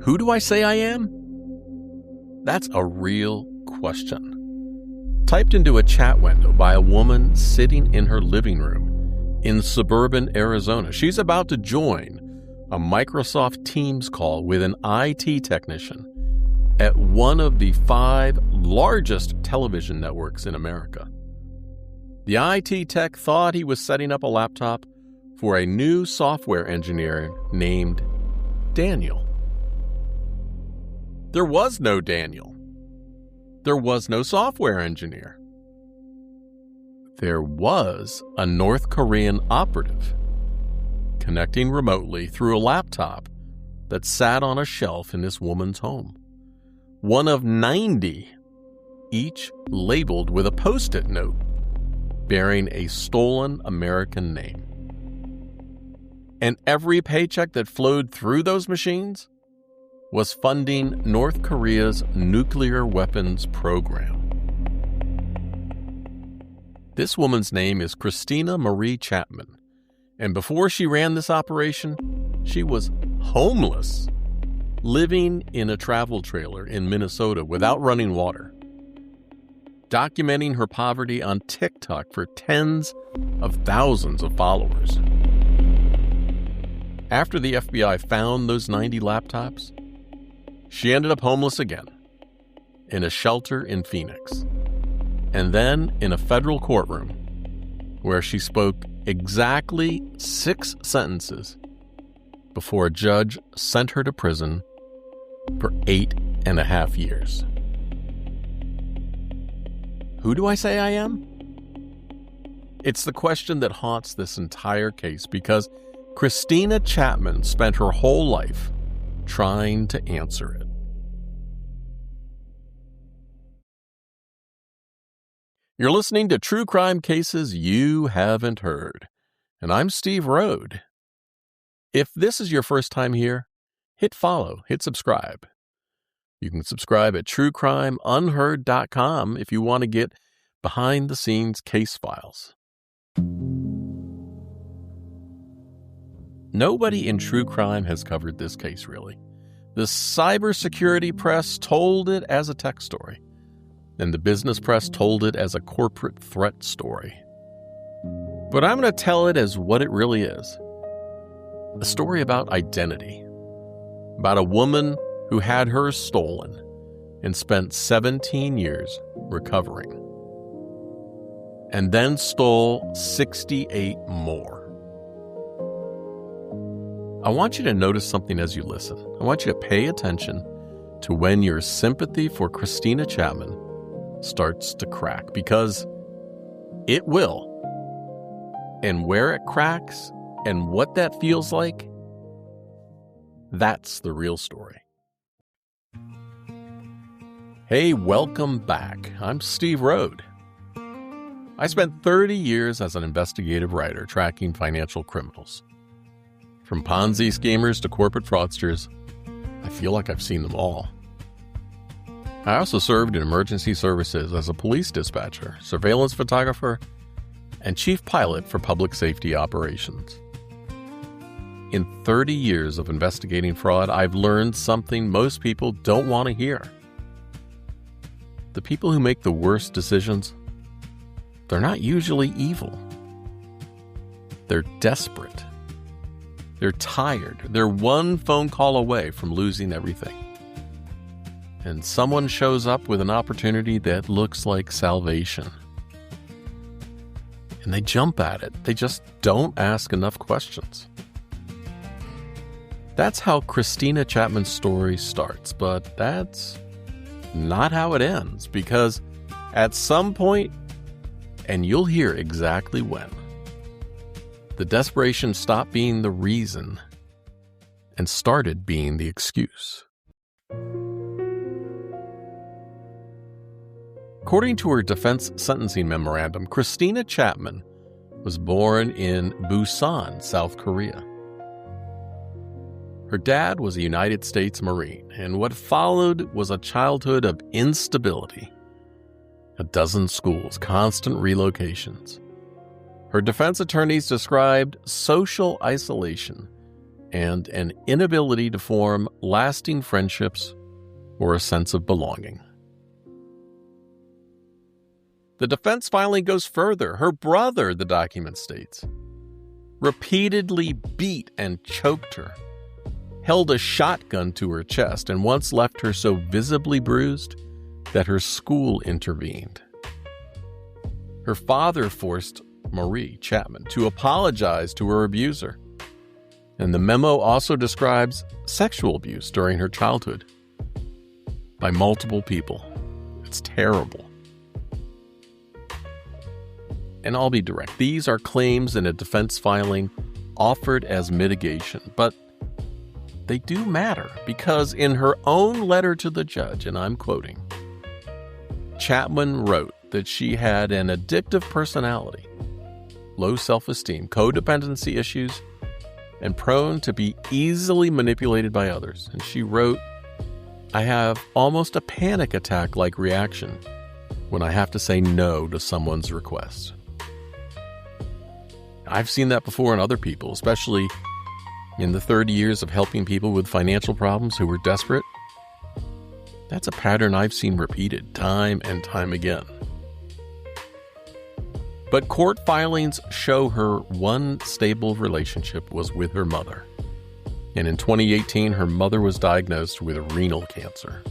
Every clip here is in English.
Who do I say I am? That's a real question. Typed into a chat window by a woman sitting in her living room in suburban Arizona. She's about to join a Microsoft Teams call with an IT technician at one of the 5 largest television networks in America. The IT tech thought he was setting up a laptop for a new software engineer named Daniel. There was no Daniel. There was no software engineer. There was a North Korean operative connecting remotely through a laptop that sat on a shelf in this woman's home. One of 90, each labeled with a Post-it note bearing a stolen American name. And every paycheck that flowed through those machines was funding North Korea's nuclear weapons program. This woman's name is Christina Marie Chapman, and before she ran this operation, she was homeless, living in a travel trailer in Minnesota without running water, documenting her poverty on TikTok for tens of thousands of followers. After the FBI found those 90 laptops, she ended up homeless again, in a shelter in Phoenix, and then in a federal courtroom where she spoke exactly 6 sentences before a judge sent her to prison for 8.5 years. Who do I say I am? It's the question that haunts this entire case because Christina Chapman spent her whole life trying to answer it. You're listening to True Crime Cases You Haven't Heard, and I'm Steve Rode. If this is your first time here, hit follow, hit subscribe. You can subscribe at truecrimeunheard.com if you want to get behind-the-scenes case files. Nobody in true crime has covered this case, really. The cybersecurity press told it as a tech story, and the business press told it as a corporate threat story. But I'm going to tell it as what it really is. A story about identity, about a woman who had hers stolen and spent 17 years recovering, and then stole 68 more. I want you to notice something as you listen. I want you to pay attention to when your sympathy for Christina Chapman starts to crack, because it will. And where it cracks and what that feels like, that's the real story. Hey, welcome back. I'm Steve Rode. I spent 30 years as an investigative writer tracking financial criminals. From Ponzi schemers to corporate fraudsters, I feel like I've seen them all. I also served in emergency services as a police dispatcher, surveillance photographer, and chief pilot for public safety operations. In 30 years of investigating fraud, I've learned something most people don't want to hear. The people who make the worst decisions, they're not usually evil. They're desperate. They're tired. They're one phone call away from losing everything. And someone shows up with an opportunity that looks like salvation. And they jump at it. They just don't ask enough questions. That's how Christina Chapman's story starts, but that's not how it ends, because at some point, and you'll hear exactly when, the desperation stopped being the reason and started being the excuse. According to her defense sentencing memorandum, Christina Chapman was born in Busan, South Korea. Her dad was a United States Marine, and what followed was a childhood of instability. 12 schools, constant relocations. Her defense attorneys described social isolation and an inability to form lasting friendships or a sense of belonging. The defense filing goes further. Her brother, the document states, repeatedly beat and choked her, held a shotgun to her chest, and once left her so visibly bruised that her school intervened. Her father forced Marie Chapman to apologize to her abuser. And the memo also describes sexual abuse during her childhood by multiple people. It's terrible. And I'll be direct. These are claims in a defense filing offered as mitigation, but they do matter because in her own letter to the judge, and I'm quoting, Chapman wrote that she had an addictive personality, low self-esteem, codependency issues, and prone to be easily manipulated by others. And she wrote, I have almost a panic attack-like reaction when I have to say no to someone's request. I've seen that before in other people, especially in the 30 years of helping people with financial problems who were desperate. That's a pattern I've seen repeated time and time again. But court filings show her one stable relationship was with her mother. And in 2018, her mother was diagnosed with renal cancer.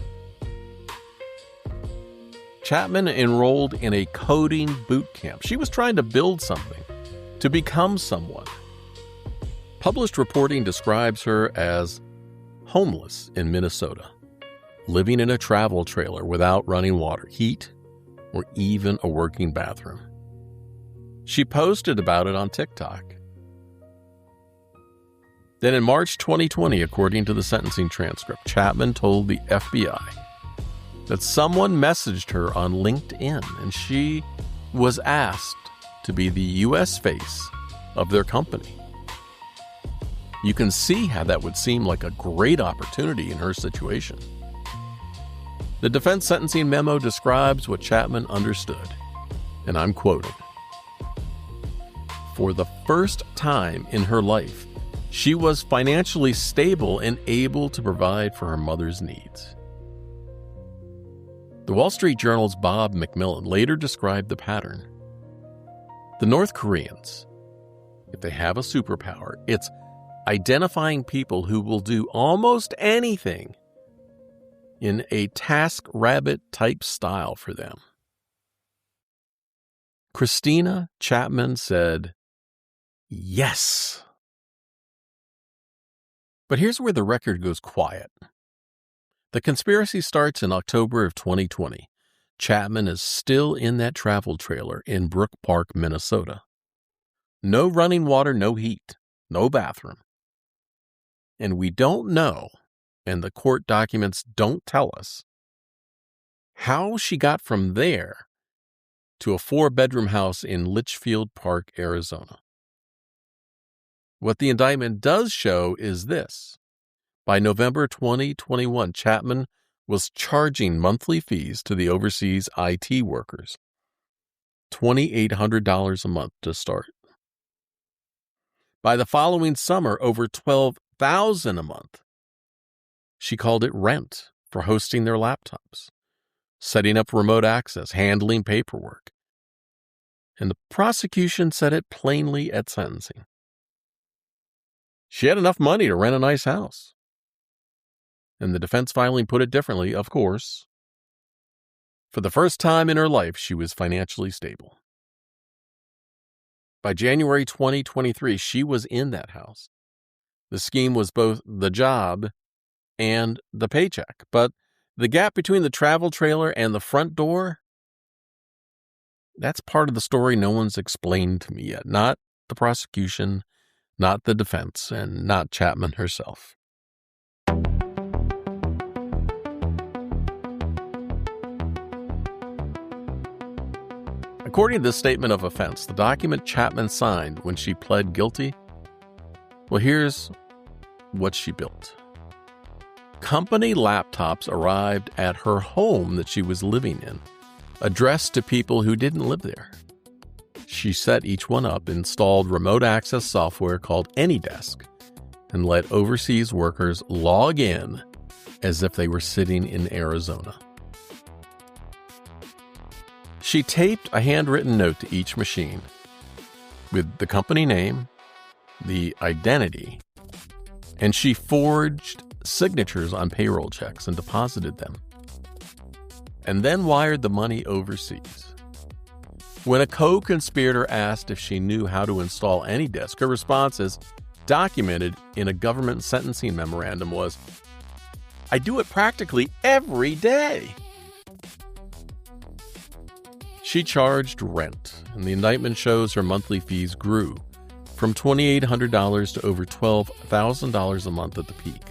Chapman enrolled in a coding boot camp. She was trying to build something, to become someone. Published reporting describes her as homeless in Minnesota, living in a travel trailer without running water, heat, or even a working bathroom. She posted about it on TikTok. Then in March 2020, according to the sentencing transcript, Chapman told the FBI that someone messaged her on LinkedIn and she was asked to be the U.S. face of their company. You can see how that would seem like a great opportunity in her situation. The defense sentencing memo describes what Chapman understood, and I'm quoting, for the first time in her life, she was financially stable and able to provide for her mother's needs. The Wall Street Journal's Bob McMillan later described the pattern. The North Koreans, if they have a superpower, it's identifying people who will do almost anything in a TaskRabbit-type style for them. Christina Chapman said, yes. But here's where the record goes quiet. The conspiracy starts in October of 2020. Chapman is still in that travel trailer in Brook Park, Minnesota. No running water, no heat, no bathroom. And we don't know, and the court documents don't tell us, how she got from there to a 4-bedroom house in Litchfield Park, Arizona. What the indictment does show is this. By November 2021, Chapman was charging monthly fees to the overseas IT workers, $2,800 a month to start. By the following summer, over $12,000 a month. She called it rent for hosting their laptops, setting up remote access, handling paperwork. And the prosecution said it plainly at sentencing. She had enough money to rent a nice house. And the defense filing put it differently, of course. For the first time in her life, she was financially stable. By January 2023, she was in that house. The scheme was both the job and the paycheck. But the gap between the travel trailer and the front door, that's part of the story no one's explained to me yet. Not the prosecution, not the defense, and not Chapman herself. According to this statement of offense, the document Chapman signed when she pled guilty, well, here's what she built. Company laptops arrived at her home that she was living in, addressed to people who didn't live there. She set each one up, installed remote access software called AnyDesk, and let overseas workers log in as if they were sitting in Arizona. She taped a handwritten note to each machine with the company name, the identity, and she forged signatures on payroll checks and deposited them, and then wired the money overseas. When a co-conspirator asked if she knew how to install AnyDesk, her response, as documented in a government sentencing memorandum, was, "I do it practically every day." She charged rent, and the indictment shows her monthly fees grew from $2,800 to over $12,000 a month at the peak.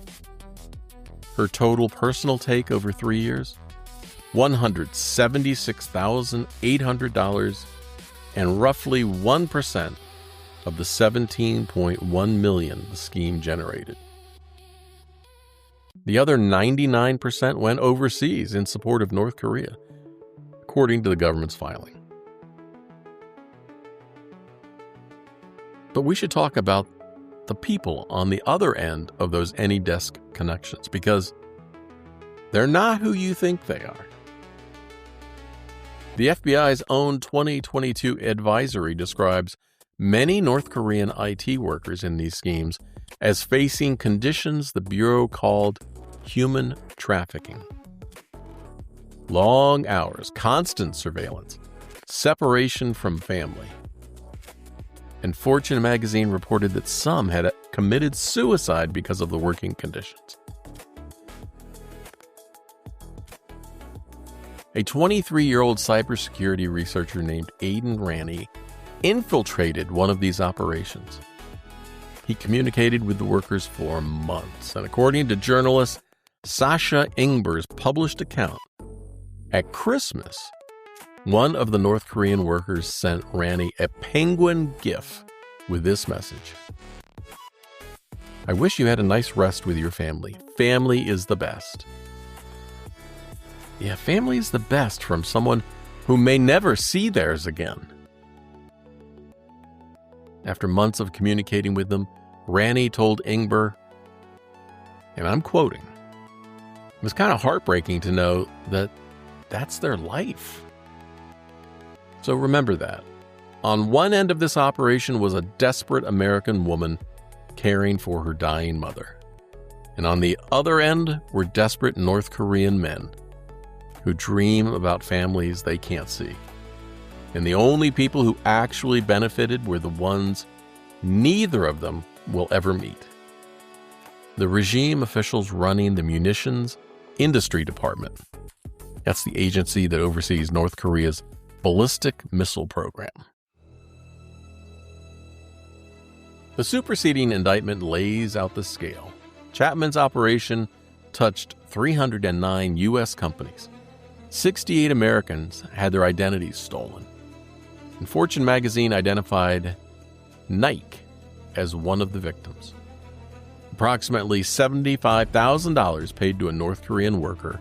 Her total personal take over 3 years, $176,800, and roughly 1% of the $17.1 million the scheme generated. The other 99% went overseas in support of North Korea, according to the government's filing. But we should talk about the people on the other end of those AnyDesk connections, because they're not who you think they are. The FBI's own 2022 advisory describes many North Korean IT workers in these schemes as facing conditions the Bureau called human trafficking. Long hours, constant surveillance, separation from family. And Fortune magazine reported that some had committed suicide because of the working conditions. A 23-year-old cybersecurity researcher named Aidan Rani infiltrated one of these operations. He communicated with the workers for months, and according to journalist Sasha Ingber's published account, at Christmas, one of the North Korean workers sent Rani a penguin GIF with this message: "I wish you had a nice rest with your family. Family is the best." Yeah, family is the best from someone who may never see theirs again. After months of communicating with them, Rani told Ingber, and I'm quoting, "It was kind of heartbreaking to know that that's their life." So remember that. On one end of this operation was a desperate American woman caring for her dying mother. And on the other end were desperate North Korean men who dream about families they can't see. And the only people who actually benefited were the ones neither of them will ever meet: the regime officials running the Munitions Industry Department. That's the agency that oversees North Korea's ballistic missile program. The superseding indictment lays out the scale. Chapman's operation touched 309 U.S. companies. 68 Americans had their identities stolen. And Fortune magazine identified Nike as one of the victims. Approximately $75,000 paid to a North Korean worker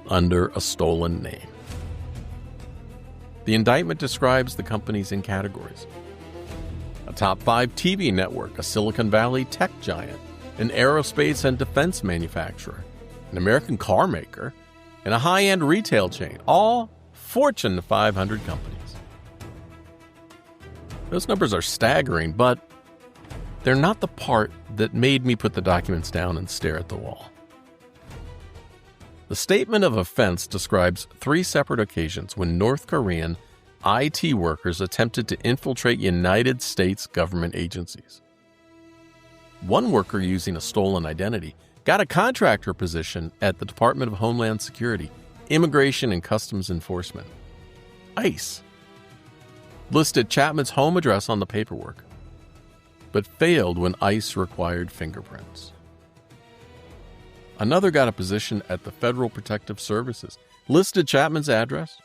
under a stolen name. The indictment describes the companies in categories: a top 5 TV network, a Silicon Valley tech giant, an aerospace and defense manufacturer, an American car maker, and a high-end retail chain, all Fortune 500 companies. Those numbers are staggering, but they're not the part that made me put the documents down and stare at the wall. The statement of offense describes 3 separate occasions when North Korean IT workers attempted to infiltrate United States government agencies. One worker, using a stolen identity, got a contractor position at the Department of Homeland Security, Immigration and Customs Enforcement, ICE. Listed Chapman's home address on the paperwork, but failed when ICE required fingerprints. Another got a position at the Federal Protective Services, listed Chapman's address,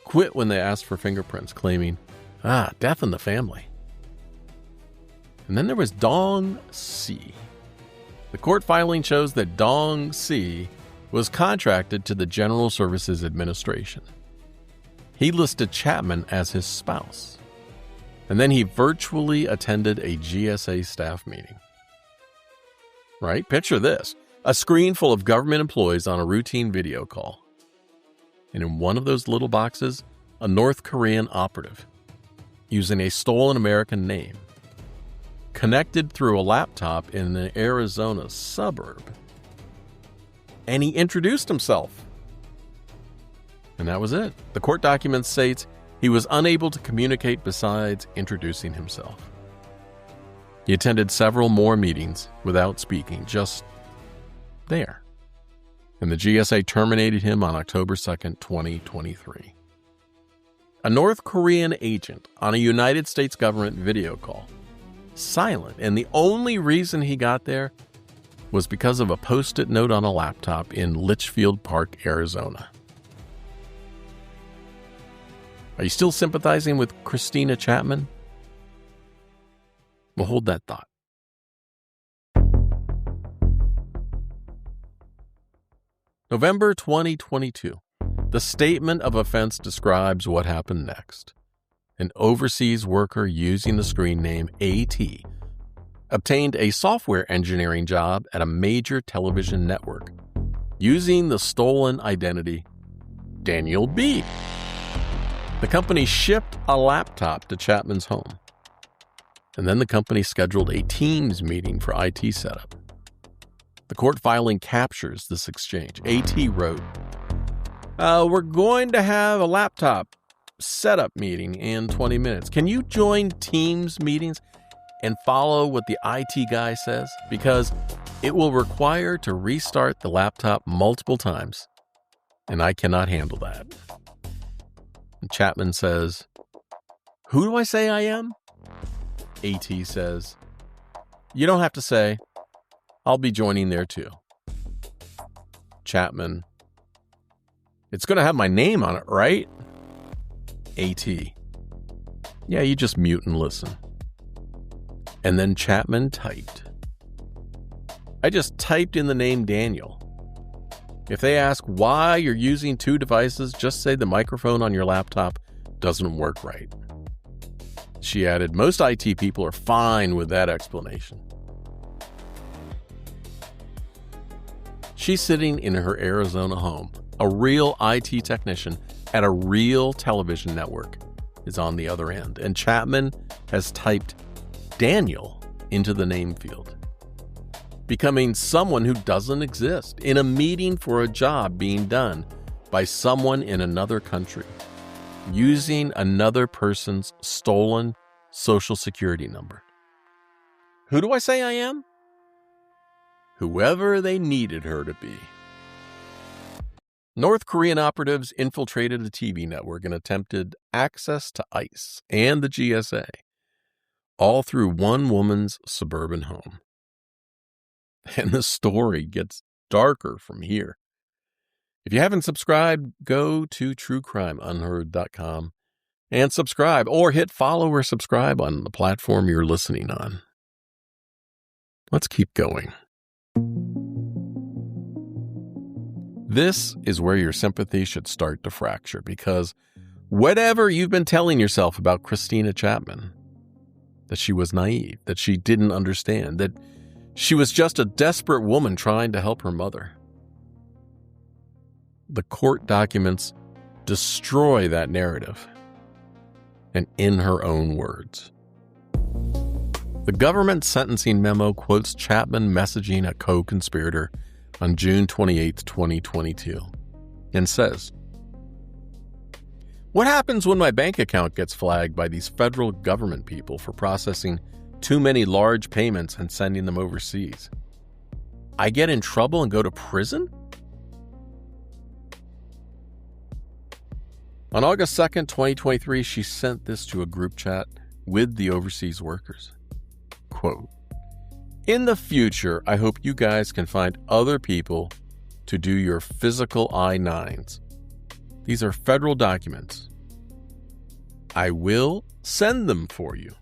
quit when they asked for fingerprints, claiming, death in the family. And then there was Dong Si. The court filing shows that Dong Si was contracted to the General Services Administration. He listed Chapman as his spouse. And then he virtually attended a GSA staff meeting. right? Picture this. A screen full of government employees on a routine video call. And in one of those little boxes, a North Korean operative using a stolen American name, connected through a laptop in an Arizona suburb. And he introduced himself. And that was it. The court document states he was unable to communicate besides introducing himself. He attended several more meetings without speaking, just there. And the GSA terminated him on October 2nd, 2023. A North Korean agent on a United States government video call. Silent, and the only reason he got there was because of a post-it note on a laptop in Litchfield Park, Arizona. Are you still sympathizing with Christina Chapman? Well, hold that thought. November 2022. The statement of offense describes what happened next. An overseas worker using the screen name AT obtained a software engineering job at a major television network using the stolen identity Daniel B. The company shipped a laptop to Chapman's home, and then the company scheduled a Teams meeting for IT setup. The court filing captures this exchange. AT wrote, "We're going to have a laptop setup meeting in 20 minutes. Can you join Teams meetings and follow what the IT guy says? Because it will require to restart the laptop multiple times, and I cannot handle that." And Chapman says, "Who do I say I am?" AT says, "You don't have to say. I'll be joining there too." Chapman, "It's going to have my name on it, right?" AT, "Yeah, you just mute and listen." And then Chapman typed, "I just typed in the name Daniel. If they ask why you're using two devices, just say the microphone on your laptop doesn't work right." She added, "Most IT people are fine with that explanation." She's sitting in her Arizona home. A real IT technician at a real television network is on the other end, and Chapman has typed Daniel into the name field, becoming someone who doesn't exist in a meeting for a job being done by someone in another country, using another person's stolen social security number. Who do I say I am? Whoever they needed her to be. North Korean operatives infiltrated a TV network and attempted access to ICE and the GSA, all through one woman's suburban home. And the story gets darker from here. If you haven't subscribed, go to truecrimeunheard.com and subscribe, or hit follow or subscribe on the platform you're listening on. Let's keep going. This is where your sympathy should start to fracture, because whatever you've been telling yourself about Christina Chapman, that she was naive, that she didn't understand, that she was just a desperate woman trying to help her mother, the court documents destroy that narrative. And in her own words, the government sentencing memo quotes Chapman messaging a co-conspirator on June 28, 2022, and says, "What happens when my bank account gets flagged by these federal government people for processing too many large payments and sending them overseas? I get in trouble and go to prison?" On August 2nd, 2023, she sent this to a group chat with the overseas workers. Quote, "In the future, I hope you guys can find other people to do your physical I-9s. These are federal documents. I will send them for you,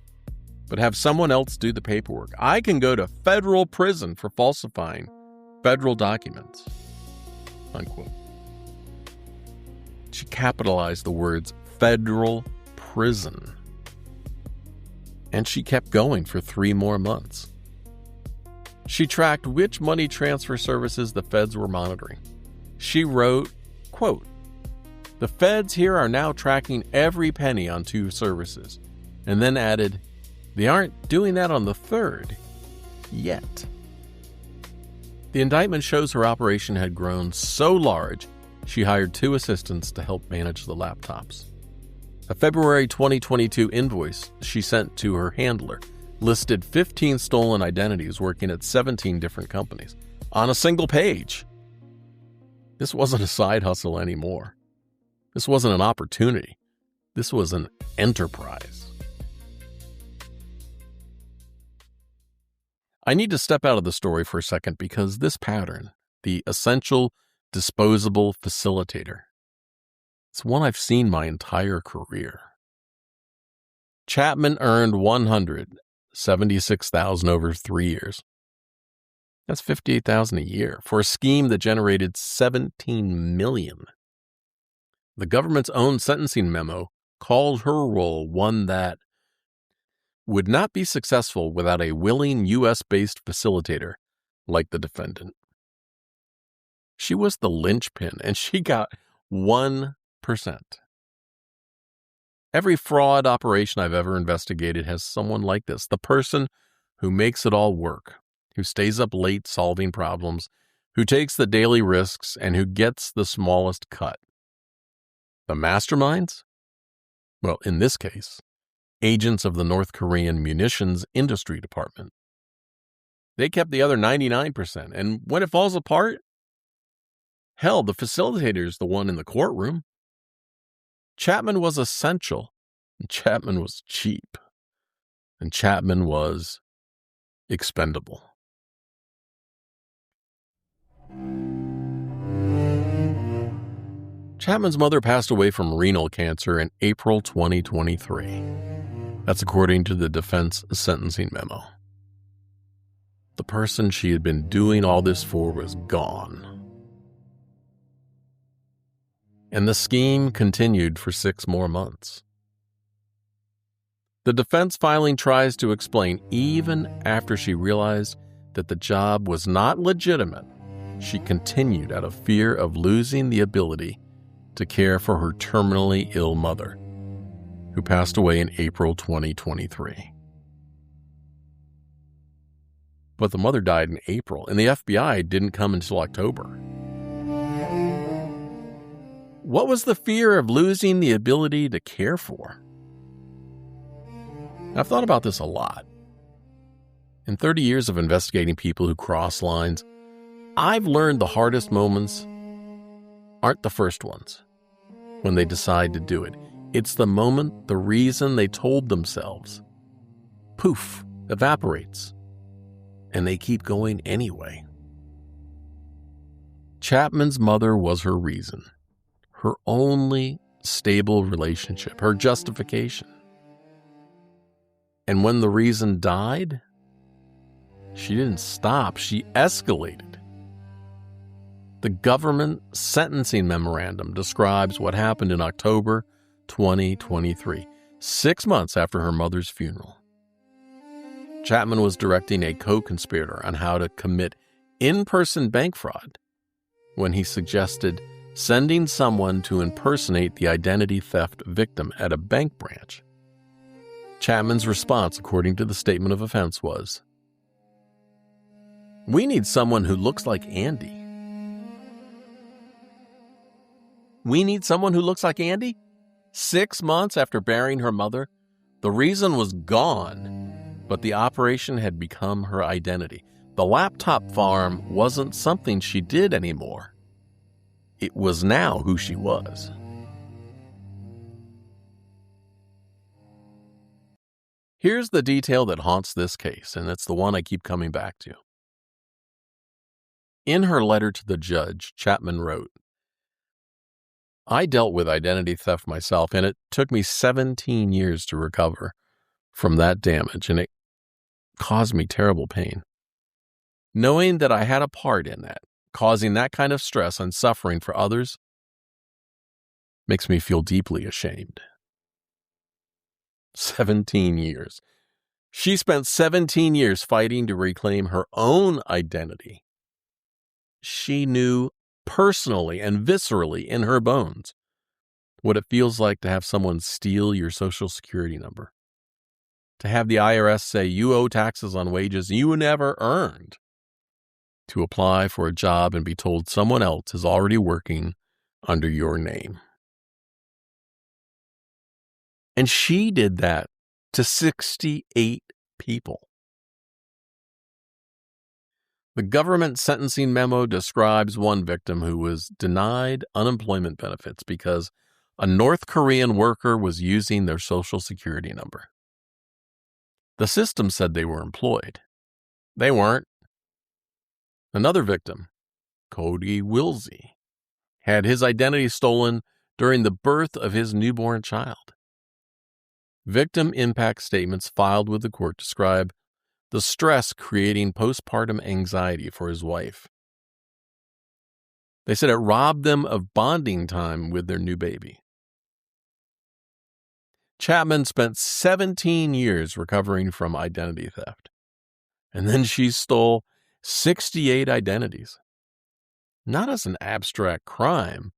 but have someone else do the paperwork. I can go to federal prison for falsifying federal documents." Unquote. She capitalized the words federal prison. And she kept going for 3 more months. She tracked which money transfer services the feds were monitoring. She wrote, quote, "The feds here are now tracking every penny on 2 services," and then added, "They aren't doing that on the 3rd yet." The indictment shows her operation had grown so large, she hired 2 assistants to help manage the laptops. A February 2022 invoice she sent to her handler listed 15 stolen identities working at 17 different companies on a single page. This wasn't a side hustle anymore. This wasn't an opportunity. This was an enterprise. I need to step out of the story for a second because this pattern, the essential disposable facilitator, it's one I've seen my entire career. Chapman earned $176,000 over 3 years. That's $58,000 a year for a scheme that generated $17 million. The government's own sentencing memo called her role one that would not be successful without a willing U.S.-based facilitator like the defendant. She was the linchpin, and she got 1%. Every fraud operation I've ever investigated has someone like this, the person who makes it all work, who stays up late solving problems, who takes the daily risks, and who gets the smallest cut. The masterminds? Well, in this case, agents of the North Korean munitions industry department. They kept the other 99%, and when it falls apart, hell, the facilitator's the one in the courtroom. Chapman was essential, and Chapman was cheap, and Chapman was expendable. Chapman's mother passed away from renal cancer in April 2023. That's according to the defense sentencing memo. The person she had been doing all this for was gone. And the scheme continued for 6 more months. The defense filing tries to explain even after she realized that the job was not legitimate, she continued out of fear of losing the ability to care for her terminally ill mother, who passed away in April 2023. But the mother died in April, and the FBI didn't come until October. What was the fear of losing the ability to care for? I've thought about this a lot. In 30 years of investigating people who cross lines, I've learned the hardest moments aren't the first ones, when they decide to do it. It's the moment the reason they told themselves, poof, evaporates, and they keep going anyway. Chapman's mother was her reason, her only stable relationship, her justification. And when the reason died, she didn't stop, she escalated. The government sentencing memorandum describes what happened in October 2023, 6 months after her mother's funeral. Chapman was directing a co-conspirator on how to commit in-person bank fraud when he suggested sending someone to impersonate the identity theft victim at a bank branch. Chapman's response, according to the statement of offense, was, "We need someone who looks like Andy." We need someone who looks like Andy? 6 months after burying her mother, the reason was gone, but the operation had become her identity. The laptop farm wasn't something she did anymore. It was now who she was. Here's the detail that haunts this case, and it's the one I keep coming back to. In her letter to the judge, Chapman wrote, "I dealt with identity theft myself, and it took me 17 years to recover from that damage, and it caused me terrible pain. Knowing that I had a part in that, causing that kind of stress and suffering for others, makes me feel deeply ashamed." 17 years. She spent 17 years fighting to reclaim her own identity. She knew personally and viscerally in her bones what it feels like to have someone steal your Social Security number, to have the IRS say you owe taxes on wages you never earned, to apply for a job and be told someone else is already working under your name. And she did that to 68 people. The government sentencing memo describes one victim who was denied unemployment benefits because a North Korean worker was using their Social Security number. The system said they were employed. They weren't. Another victim, Cody Wilsey, had his identity stolen during the birth of his newborn child. Victim impact statements filed with the court describe the stress creating postpartum anxiety for his wife. They said it robbed them of bonding time with their new baby. Chapman spent 17 years recovering from identity theft, and then she stole 68 identities, not as an abstract crime,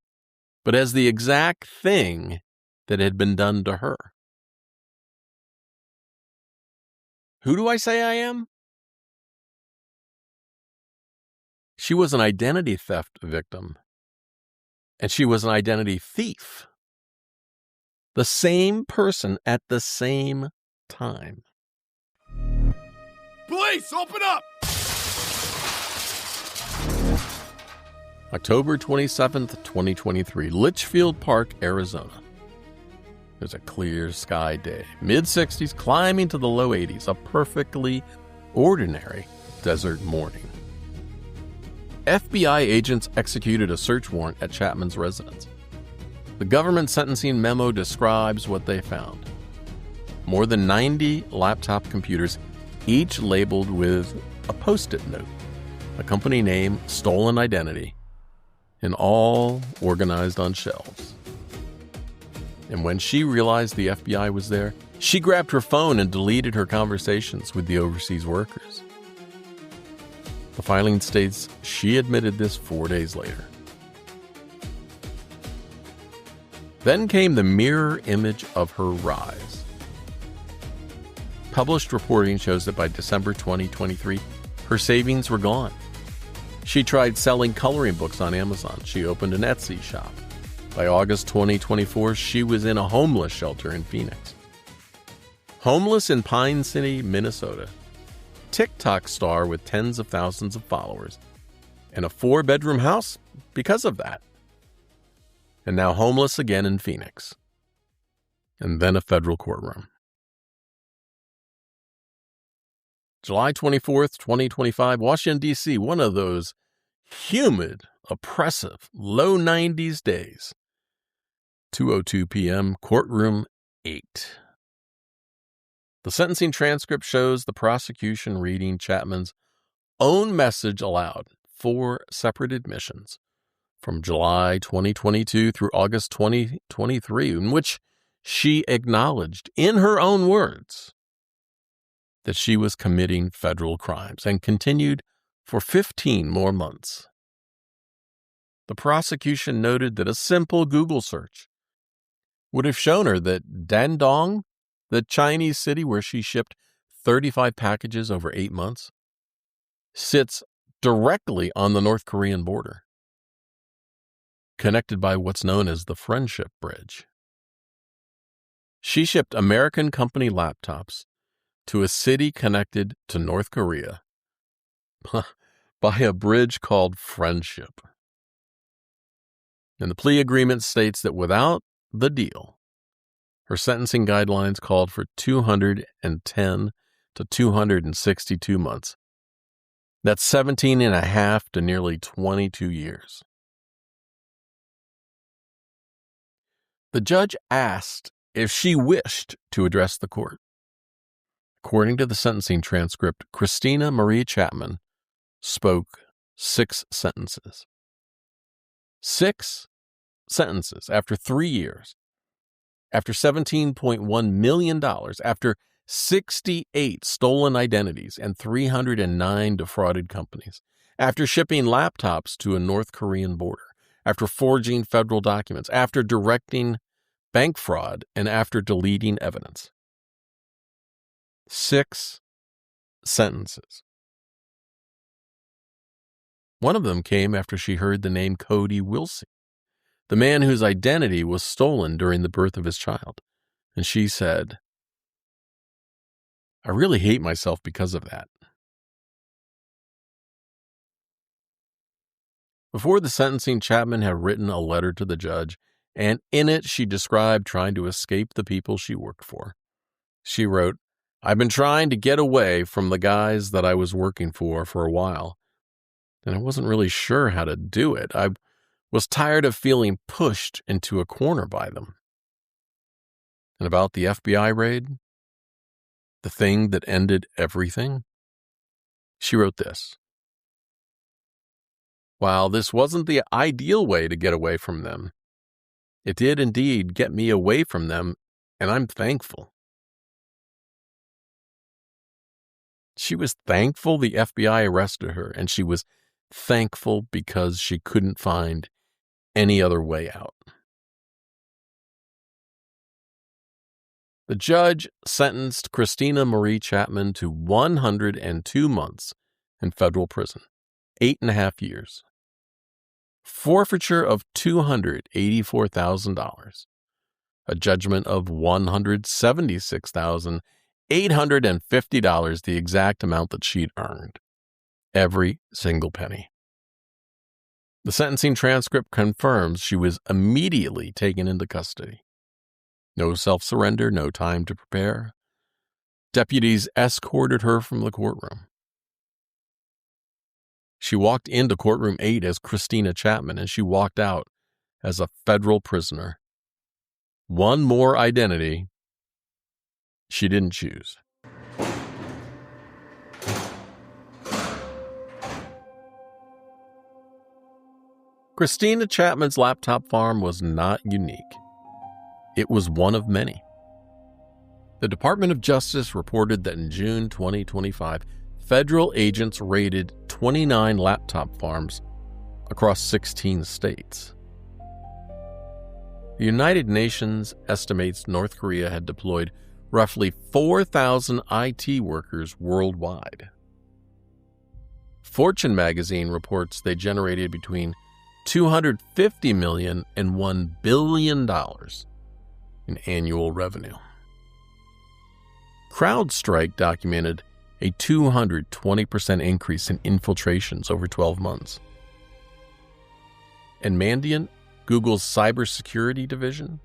but as the exact thing that had been done to her. Who do I say I am? She was an identity theft victim, and she was an identity thief. The same person at the same time. Police, open up! October 27th, 2023, Litchfield Park, Arizona. It was a clear sky day. Mid-60s, climbing to the low 80s. A perfectly ordinary desert morning. FBI agents executed a search warrant at Chapman's residence. The government sentencing memo describes what they found. More than 90 laptop computers, each labeled with a Post-it note, a company name, stolen identity, and all organized on shelves. And when she realized the FBI was there, she grabbed her phone and deleted her conversations with the overseas workers. The filing states she admitted this 4 days later. Then came the mirror image of her rise. Published reporting shows that by December 2023, her savings were gone. She tried selling coloring books on Amazon. She opened an Etsy shop. By August 2024, she was in a homeless shelter in Phoenix. Homeless in Pine City, Minnesota. TikTok star with tens of thousands of followers. And a 4-bedroom house because of that. And now homeless again in Phoenix. And then a federal courtroom. July 24th, 2025, Washington, D.C., one of those humid, oppressive, low 90s days. 2:02 p.m., courtroom 8. The sentencing transcript shows the prosecution reading Chapman's own message aloud, 4 separate admissions from July 2022 through August 2023, in which she acknowledged in her own words that she was committing federal crimes and continued for 15 more months. The prosecution noted that a simple Google search would have shown her that Dandong, the Chinese city where she shipped 35 packages over 8 months, sits directly on the North Korean border, connected by what's known as the Friendship Bridge. She shipped American company laptops to a city connected to North Korea by a bridge called Friendship. And the plea agreement states that without the deal, her sentencing guidelines called for 210 to 262 months. That's 17 and a half to nearly 22 years. The judge asked if she wished to address the court. According to the sentencing transcript, Christina Marie Chapman spoke 6 sentences. 6 sentences after 3 years, after $17.1 million, after 68 stolen identities, and 309 defrauded companies. After shipping laptops to a North Korean border, after forging federal documents, after directing bank fraud, and after deleting evidence. 6 sentences. One of them came after she heard the name Cody Wilson, the man whose identity was stolen during the birth of his child. And she said, "I really hate myself because of that." Before the sentencing, Chapman had written a letter to the judge, and in it she described trying to escape the people she worked for. She wrote, "I've been trying to get away from the guys that I was working for a while, and I wasn't really sure how to do it. I was tired of feeling pushed into a corner by them." And about the FBI raid, the thing that ended everything, she wrote this: "While this wasn't the ideal way to get away from them, it did indeed get me away from them, and I'm thankful." She was thankful the FBI arrested her, and she was thankful because she couldn't find any other way out. The judge sentenced Christina Marie Chapman to 102 months in federal prison, 8.5 years. Forfeiture of $284,000. A judgment of $176,850, the exact amount that she'd earned. Every single penny. The sentencing transcript confirms she was immediately taken into custody. No self-surrender, no time to prepare. Deputies escorted her from the courtroom. She walked into courtroom 8 as Christina Chapman, and she walked out as a federal prisoner. One more identity she didn't choose. Christina Chapman's laptop farm was not unique. It was one of many. The Department of Justice reported that in June 2025, federal agents raided 29 laptop farms across 16 states. The United Nations estimates North Korea had deployed roughly 4,000 IT workers worldwide. Fortune magazine reports they generated between $250 million and $1 billion in annual revenue. CrowdStrike documented a 220% increase in infiltrations over 12 months. And Mandiant, Google's cybersecurity division,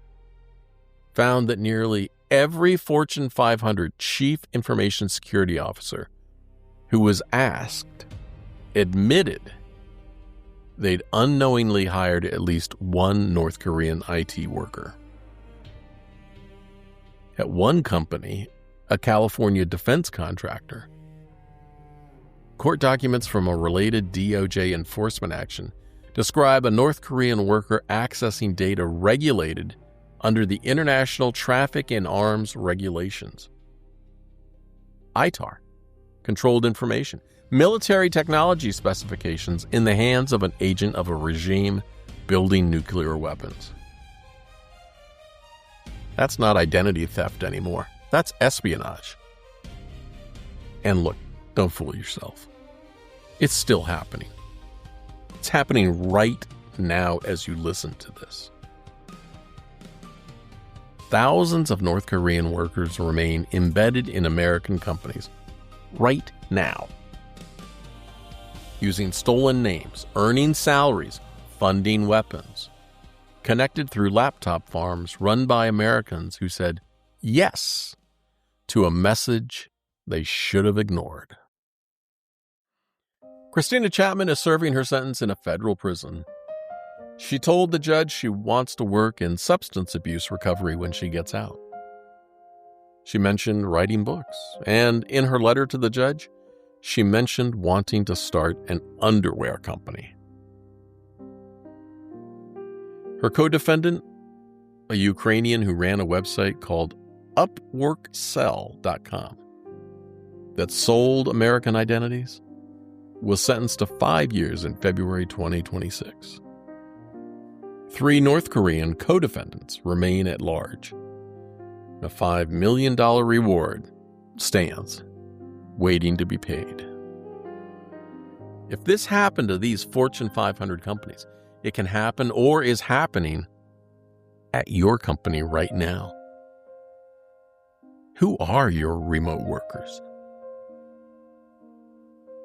found that nearly every Fortune 500 chief information security officer who was asked admitted they'd unknowingly hired at least one North Korean IT worker. At one company, a California defense contractor, court documents from a related DOJ enforcement action describe a North Korean worker accessing data regulated under the International Traffic in Arms Regulations. ITAR, controlled information, military technology specifications in the hands of an agent of a regime building nuclear weapons. That's not identity theft anymore. That's espionage. And look, don't fool yourself. It's still happening. It's happening right now as you listen to this. Thousands of North Korean workers remain embedded in American companies right now, using stolen names, earning salaries, funding weapons, connected through laptop farms run by Americans who said yes to a message they should have ignored. Christina Chapman is serving her sentence in a federal prison. She told the judge she wants to work in substance abuse recovery when she gets out. She mentioned writing books, and in her letter to the judge, she mentioned wanting to start an underwear company. Her co-defendant, a Ukrainian who ran a website called UpworkCell.com that sold American identities was sentenced to 5 years in February 2026. 3 North Korean co-defendants remain at large. A $5 million reward stands, waiting to be paid. If this happened to these Fortune 500 companies, it can happen or is happening at your company right now. Who are your remote workers?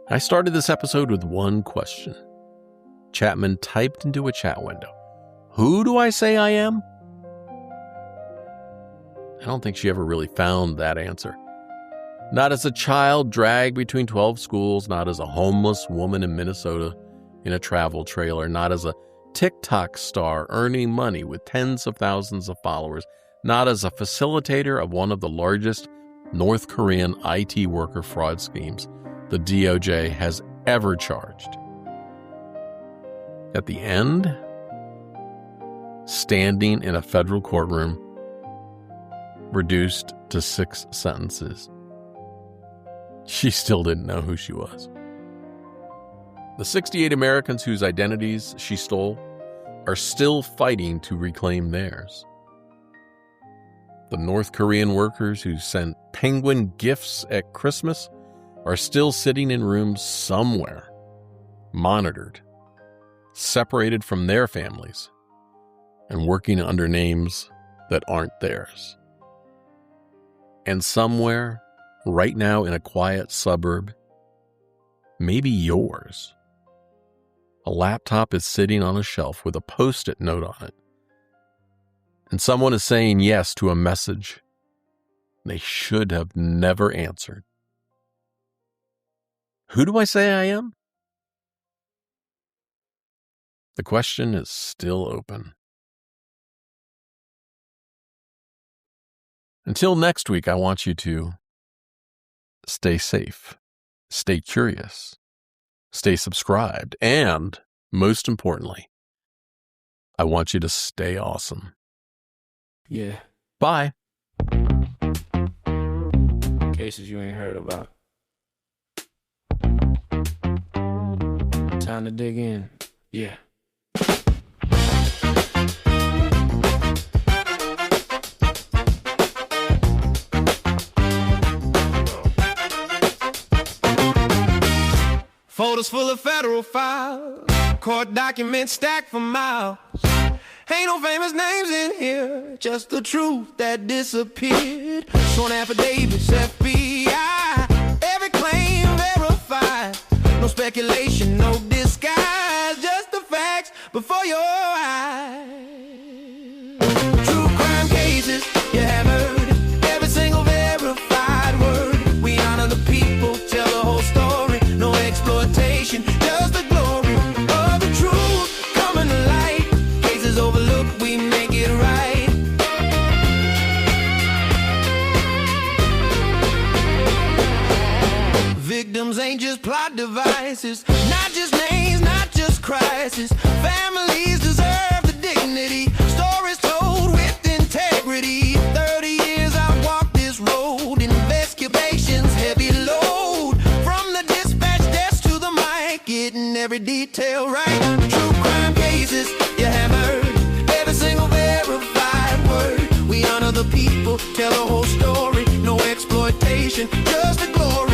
I started this episode with one question. Chapman typed into a chat window, "Who do I say I am?" I don't think she ever really found that answer. Not as a child dragged between 12 schools, not as a homeless woman in Minnesota in a travel trailer, not as a TikTok star earning money with tens of thousands of followers, not as a facilitator of one of the largest North Korean IT worker fraud schemes the DOJ has ever charged. At the end, standing in a federal courtroom, reduced to 6 sentences. She still didn't know who she was. The 68 Americans whose identities she stole are still fighting to reclaim theirs. The North Korean workers who sent penguin gifts at Christmas are still sitting in rooms somewhere, monitored, separated from their families, and working under names that aren't theirs. And somewhere, right now in a quiet suburb, maybe yours, a laptop is sitting on a shelf with a Post-it note on it. And someone is saying yes to a message they should have never answered. Who do I say I am? The question is still open. Until next week, I want you to stay safe, stay curious, stay subscribed, and, most importantly, I want you to stay awesome. Yeah. Bye. Cases you ain't heard about. Time to dig in. Yeah. Folders full of federal files, court documents stacked for miles. Ain't no famous names in here, just the truth that disappeared. Sworn affidavits, FBI, every claim verified. No speculation, no disguise, just the facts before your eyes. True crime cases, you have heard every single verified word. We honor the people, tell the whole story, no exploitation, just the glory of the truth coming to light. Cases overlooked, we make it right. Victims ain't just plot devices, not just names, not just crisis. Families deserve the dignity, stories told with integrity. 30 years I've walked this road, investigations heavy load. From the dispatch desk to the mic, getting every detail right. True crime cases, you have heard every single verified word. We honor the people, tell the whole story, no exploitation, just the glory